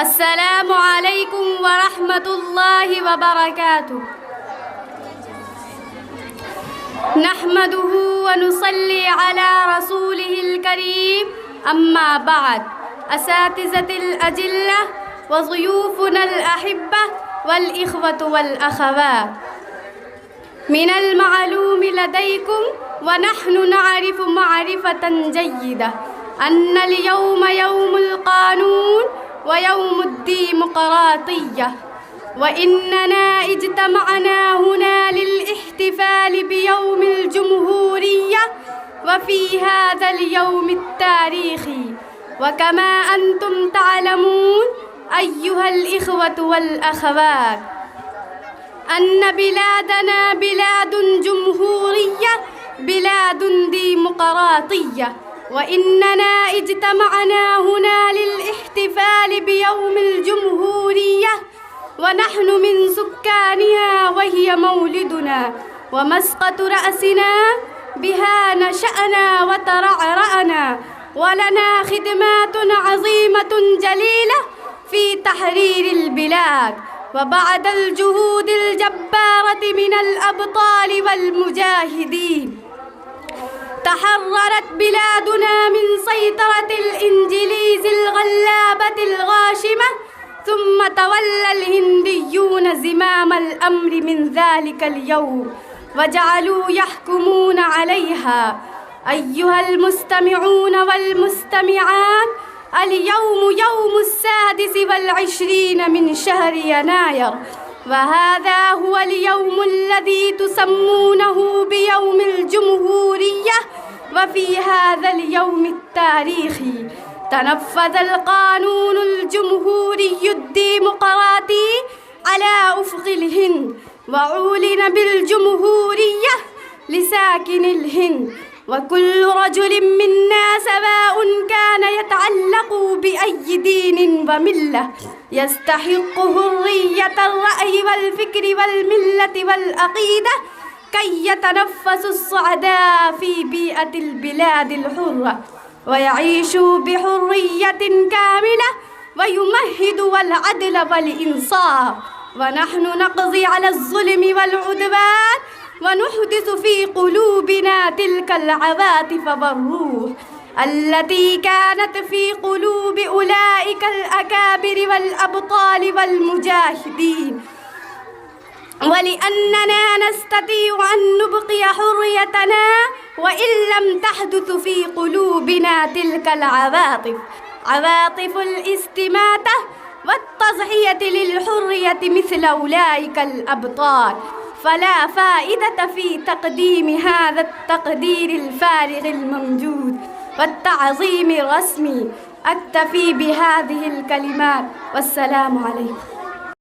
السلام عليكم ورحمة الله وبركاته. نحمده ونصلي على رسوله الكريم، أما بعد. أساتذة الأجلة وضيوفنا الأحبة والإخوة والأخوات، من المعلوم لديكم ونحن نعرف معرفة جيدة أن اليوم يوم القانون ويوم الديمقراطية، وإننا اجتمعنا هنا للاحتفال بيوم الجمهورية وفي هذا اليوم التاريخي. وكما أنتم تعلمون أيها الإخوة والأخوات أن بلادنا بلاد جمهورية، بلاد ديمقراطية، وإننا اجتمعنا هنا للاحتفال بيوم الجمهورية ونحن من سكانها، وهي مولدنا ومسقط رأسنا، بها نشأنا وترعرأنا، ولنا خدمات عظيمة جليلة في تحرير البلاد. وبعد الجهود الجبارة من الأبطال والمجاهدين تحررت بلادنا من سيطرة الإنجليز الغلابة الغاشمة، ثم تولى الهنديون زمام الأمر من ذلك اليوم وجعلوا يحكمون عليها. أيها المستمعون والمستمعات، اليوم يوم 26 من شهر يناير، وهذا هو اليوم الذي تسمونه بيوم الجمهورية. وفي هذا اليوم التاريخي تنفذ القانون الجمهوري الديمقراطي على أفق الهند، وأعلن بالجمهورية لساكن الهند، وكل رجل منا سواء كان يتعلق بأي دين وملة يستحق حرية الرأي والفكر والملة والعقيدة كي يتنفس السعداء في بيئة البلاد الحرة ويعيشوا بحرية كاملة ويمهد العدل والإنصاف. ونحن نقضي على الظلم والعدوان ونحدث في قلوبنا تلك العواطف والروح التي كانت في قلوب أولئك الأكابر والأبطال والمجاهدين. ولأننا نستطيع أن نبقي حريتنا وإن لم تحدث في قلوبنا تلك العواطف، عواطف الاستماتة والتضحية للحرية مثل أولئك الأبطال، فلا فائدة في تقديم هذا التقدير الفارغ الممجود والتعظيم الرسمي. أكتفي بهذه الكلمات، والسلام عليكم.